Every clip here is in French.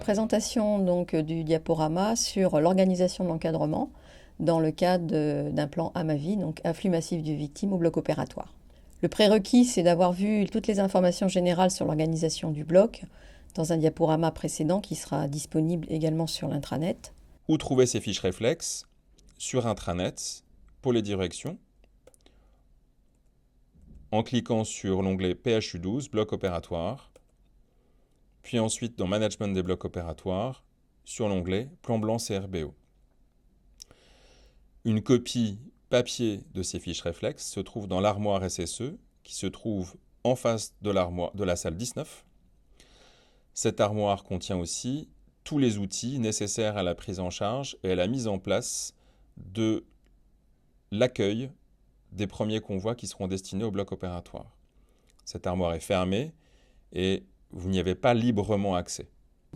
Présentation donc du diaporama sur l'organisation de l'encadrement dans le cadre d'un plan AMAVI, donc afflux massif de victimes au bloc opératoire. Le prérequis, c'est d'avoir vu toutes les informations générales sur l'organisation du bloc dans un diaporama précédent qui sera disponible également sur l'intranet. Où trouver ces fiches réflexes? Sur intranet, pour les directions, en cliquant sur l'onglet PHU12, bloc opératoire, puis ensuite dans Management des blocs opératoires, sur l'onglet Plan blanc CRBO. Une copie papier de ces fiches réflexes se trouve dans l'armoire SSE, qui se trouve en face de la salle 19. Cette armoire contient aussi tous les outils nécessaires à la prise en charge et à la mise en place de l'accueil des premiers convois qui seront destinés au bloc opératoire. Cette armoire est fermée et vous n'y avez pas librement accès.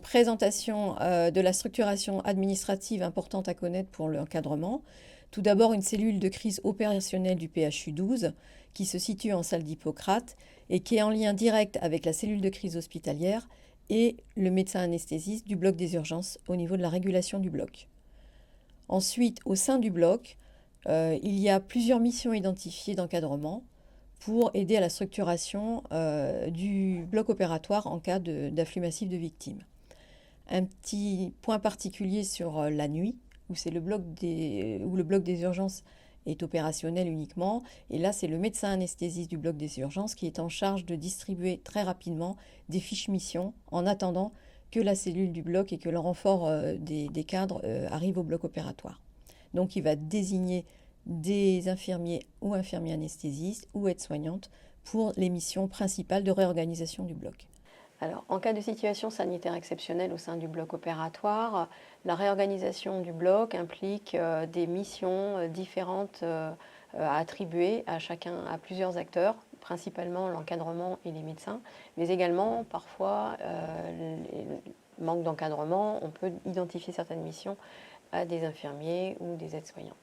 Présentation de la structuration administrative importante à connaître pour l'encadrement. Tout d'abord, une cellule de crise opérationnelle du PHU 12 qui se situe en salle d'Hippocrate et qui est en lien direct avec la cellule de crise hospitalière et le médecin anesthésiste du bloc des urgences au niveau de la régulation du bloc. Ensuite, au sein du bloc, il y a plusieurs missions identifiées d'encadrement pour aider à la structuration du bloc opératoire en cas d'afflux massif de victimes. Un petit point particulier sur la nuit, où le bloc des urgences est opérationnel uniquement. Et là, c'est le médecin anesthésiste du bloc des urgences qui est en charge de distribuer très rapidement des fiches missions en attendant que la cellule du bloc et que le renfort des cadres arrive au bloc opératoire. Donc, il va désigner des infirmiers ou infirmiers anesthésistes ou aides-soignantes pour les missions principales de réorganisation du bloc. Alors, en cas de situation sanitaire exceptionnelle au sein du bloc opératoire, la réorganisation du bloc implique des missions différentes à attribuer à plusieurs acteurs, principalement l'encadrement et les médecins, mais également parfois manque d'encadrement, on peut identifier certaines missions à des infirmiers ou des aides-soignants.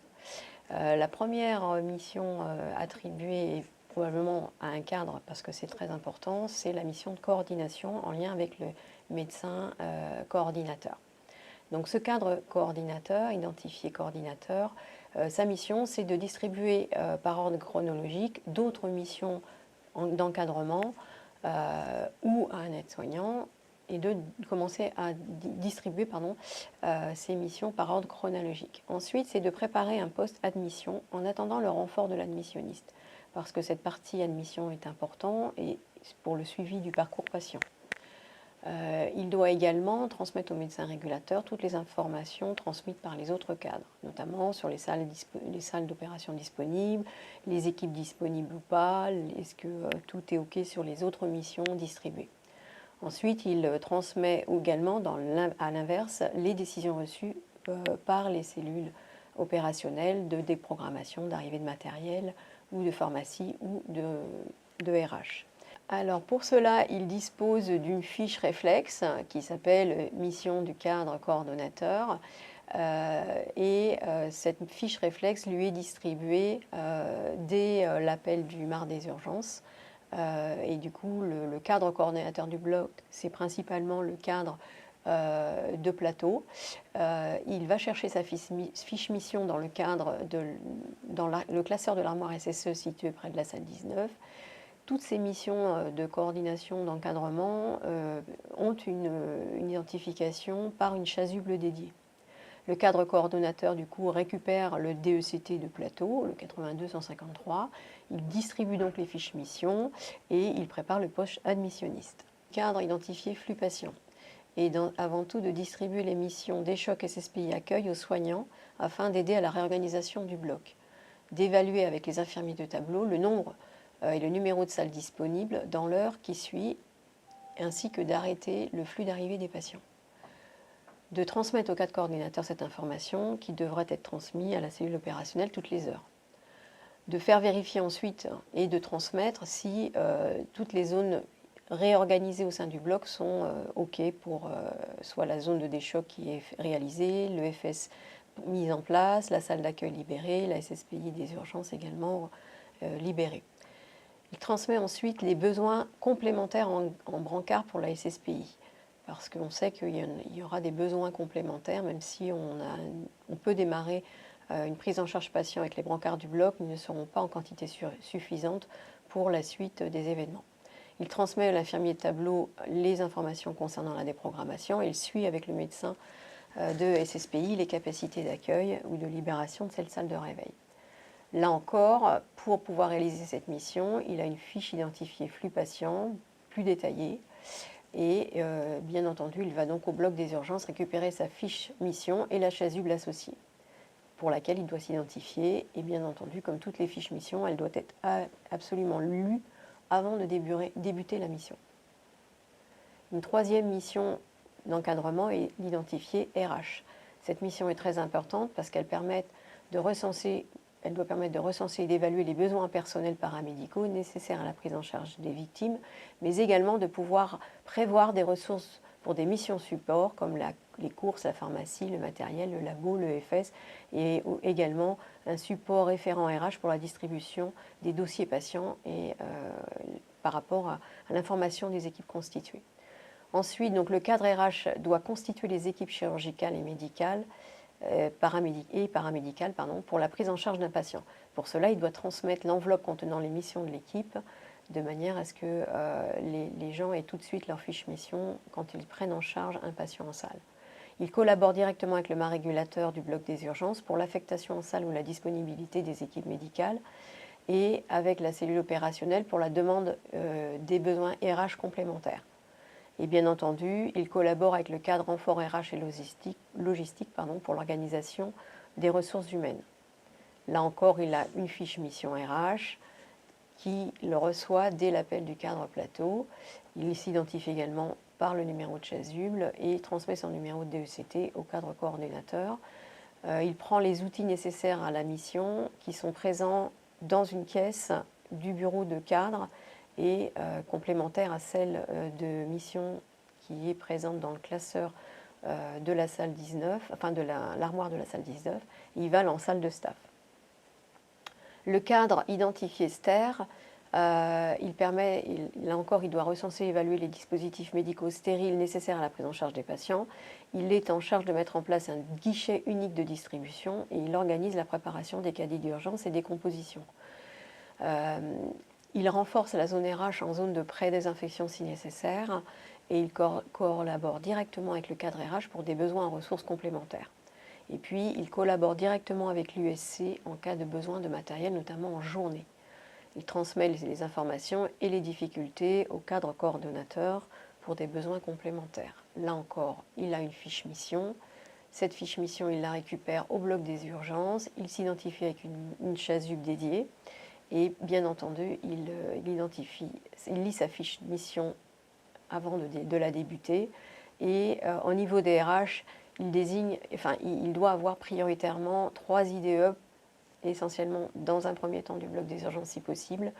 La première mission attribuée probablement à un cadre, parce que c'est très important, c'est la mission de coordination en lien avec le médecin coordinateur. Donc ce cadre coordinateur, identifié coordinateur, sa mission c'est de distribuer par ordre chronologique d'autres missions d'encadrement ou à un aide-soignant et de commencer à distribuer ces missions par ordre chronologique. Ensuite, c'est de préparer un post-admission en attendant le renfort de l'admissionniste, parce que cette partie admission est importante et pour le suivi du parcours patient. Il doit également transmettre au médecin régulateur toutes les informations transmises par les autres cadres, notamment sur les salles d'opération disponibles, les équipes disponibles ou pas, est-ce que tout est OK sur les autres missions distribuées. Ensuite, il transmet également, à l'inverse, les décisions reçues par les cellules opérationnelles de déprogrammation, d'arrivée de matériel ou de pharmacie ou de RH. Alors pour cela, il dispose d'une fiche réflexe qui s'appelle Mission du cadre coordonnateur cette fiche réflexe lui est distribuée dès l'appel du MAR des urgences. Et du coup, le cadre coordonnateur du bloc, c'est principalement le cadre de plateau. Il va chercher sa fiche mission dans le cadre dans le classeur de l'armoire SSE situé près de la salle 19. Toutes ces missions de coordination, d'encadrement ont une identification par une chasuble dédiée. Le cadre coordonnateur, du coup, récupère le DECT de plateau, le 82-153. Il distribue donc les fiches missions et il prépare le poste admissionniste. Le cadre identifié flux patient et avant tout de distribuer les missions des chocs SSPI accueil aux soignants afin d'aider à la réorganisation du bloc, d'évaluer avec les infirmiers de tableau le nombre et le numéro de salles disponibles dans l'heure qui suit, ainsi que d'arrêter le flux d'arrivée des patients. De transmettre au cadre coordinateur cette information qui devrait être transmise à la cellule opérationnelle toutes les heures. De faire vérifier ensuite et de transmettre si toutes les zones réorganisées au sein du bloc sont OK pour soit la zone de déchoc qui est réalisée, le FS mis en place, la salle d'accueil libérée, la SSPI des urgences également libérée. Il transmet ensuite les besoins complémentaires en brancard pour la SSPI. parce qu'on sait qu'il y aura des besoins complémentaires, même si on peut démarrer une prise en charge patient avec les brancards du bloc, ils ne seront pas en quantité suffisante pour la suite des événements. Il transmet à l'infirmier de tableau les informations concernant la déprogrammation et il suit avec le médecin de SSPI les capacités d'accueil ou de libération de cette salle de réveil. Là encore, pour pouvoir réaliser cette mission, il a une fiche identifiée flux patient plus détaillée et bien entendu, il va donc au bloc des urgences récupérer sa fiche mission et la chasuble associée pour laquelle il doit s'identifier. Et bien entendu, comme toutes les fiches mission, elle doit être absolument lue avant de débuter la mission. Une troisième mission d'encadrement est l'identifier RH. Cette mission est très importante parce qu'elle doit permettre de recenser et d'évaluer les besoins personnels paramédicaux nécessaires à la prise en charge des victimes, mais également de pouvoir prévoir des ressources pour des missions support comme les courses, la pharmacie, le matériel, le labo, le FS, et également un support référent RH pour la distribution des dossiers patients et par rapport à l'information des équipes constituées. Ensuite, donc, le cadre RH doit constituer les équipes chirurgicales et médicales paramédicales pour la prise en charge d'un patient. Pour cela, il doit transmettre l'enveloppe contenant les missions de l'équipe de manière à ce que les gens aient tout de suite leur fiche mission quand ils prennent en charge un patient en salle. Il collabore directement avec le MAR régulateur du bloc des urgences pour l'affectation en salle ou la disponibilité des équipes médicales et avec la cellule opérationnelle pour la demande des besoins RH complémentaires. Et bien entendu, il collabore avec le cadre renfort RH et logistique pour l'organisation des ressources humaines. Là encore, il a une fiche mission RH qui le reçoit dès l'appel du cadre plateau. Il s'identifie également par le numéro de chasuble et transmet son numéro de DECT au cadre coordinateur. Il prend les outils nécessaires à la mission qui sont présents dans une caisse du bureau de cadre et complémentaire à celle de mission qui est présente dans le classeur de la salle 19, enfin de l'armoire de la salle 19, il va en salle de staff. Le cadre identifié STER, là encore, il doit recenser et évaluer les dispositifs médicaux stériles nécessaires à la prise en charge des patients. Il est en charge de mettre en place un guichet unique de distribution et il organise la préparation des caddies d'urgence et des compositions. Il renforce la zone RH en zone de pré-désinfection si nécessaire et il collabore directement avec le cadre RH pour des besoins en ressources complémentaires. Et puis, il collabore directement avec l'USC en cas de besoin de matériel, notamment en journée. Il transmet les informations et les difficultés au cadre coordonnateur pour des besoins complémentaires. Là encore, il a une fiche mission. Cette fiche mission, il la récupère au bloc des urgences. Il s'identifie avec une chasuble dédiée. Et bien entendu, il lit sa fiche mission avant de la débuter. Et au niveau des RH, il doit avoir prioritairement 3 IDE, essentiellement dans un premier temps du bloc des urgences si possible.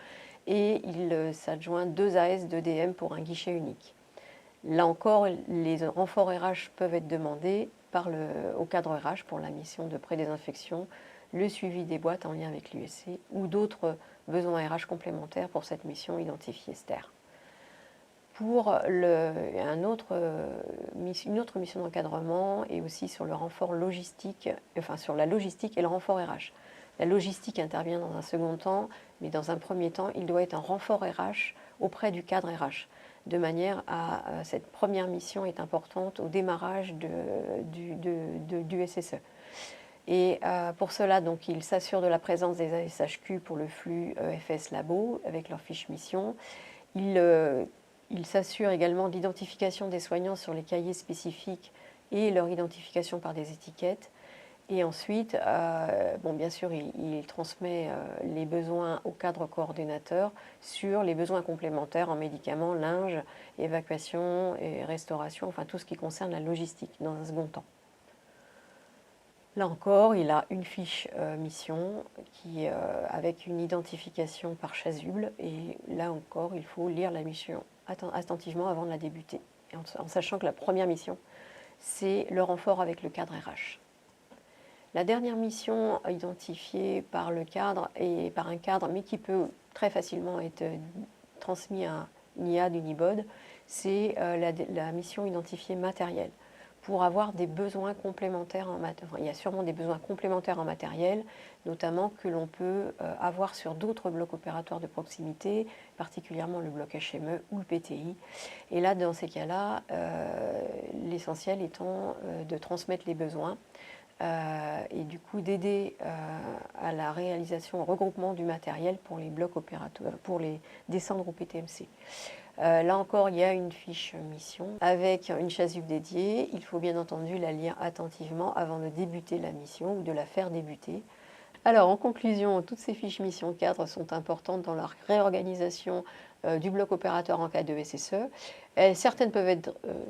Et il s'adjoint 2 AS, 2 DM pour un guichet unique. Là encore, les renforts RH peuvent être demandés au cadre RH pour la mission de pré-désinfection, le suivi des boîtes en lien avec l'USC ou d'autres besoins RH complémentaires pour cette mission identifiée STER. Pour une autre mission d'encadrement et aussi sur le renfort logistique, sur la logistique et le renfort RH. La logistique intervient dans un second temps, mais dans un premier temps, il doit être un renfort RH auprès du cadre RH, de manière à cette première mission est importante au démarrage du SSE. Et pour cela, donc, il s'assure de la présence des ASHQ pour le flux FS Labo avec leur fiche mission. Il s'assure également de l'identification des soignants sur les cahiers spécifiques et leur identification par des étiquettes. Et ensuite, bien sûr, il transmet les besoins au cadre coordinateur sur les besoins complémentaires en médicaments, linge, évacuation et restauration, enfin tout ce qui concerne la logistique dans un second temps. Là encore, il a une fiche mission avec une identification par chasuble. Et là encore, il faut lire la mission attentivement avant de la débuter, en sachant que la première mission, c'est le renfort avec le cadre RH. La dernière mission identifiée par le cadre et par un cadre, mais qui peut très facilement être transmis à NIA d'Unibod, c'est la mission identifiée matériel. Pour avoir des besoins complémentaires en matériel. Enfin, il y a sûrement des besoins complémentaires en matériel, notamment que l'on peut avoir sur d'autres blocs opératoires de proximité, particulièrement le bloc HME ou le PTI. Et là, dans ces cas-là, l'essentiel étant de transmettre les besoins et du coup d'aider à la réalisation, au regroupement du matériel pour les blocs opératoires, pour les descendre au PTMC. Là encore, il y a une fiche mission avec une chasuble dédiée. Il faut bien entendu la lire attentivement avant de débuter la mission ou de la faire débuter. Alors, en conclusion, toutes ces fiches mission cadres sont importantes dans la réorganisation du bloc opérateur en cas de SSE. Certaines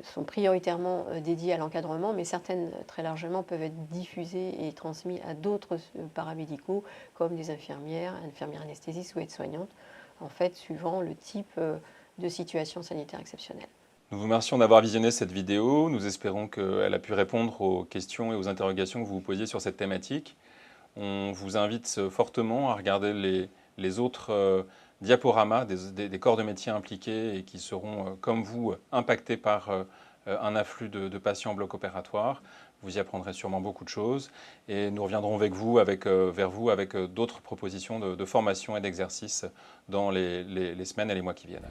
sont prioritairement dédiées à l'encadrement, mais certaines, très largement, peuvent être diffusées et transmises à d'autres paramédicaux, comme des infirmières anesthésistes ou aides-soignantes, en fait, suivant le type de situation sanitaire exceptionnelle. Nous vous remercions d'avoir visionné cette vidéo. Nous espérons qu'elle a pu répondre aux questions et aux interrogations que vous vous posiez sur cette thématique. On vous invite fortement à regarder les autres diaporamas des corps de métier impliqués et qui seront, comme vous, impactés par un afflux de patients en bloc opératoire. Vous y apprendrez sûrement beaucoup de choses et nous reviendrons vers vous avec d'autres propositions de formation et d'exercice dans les semaines et les mois qui viennent.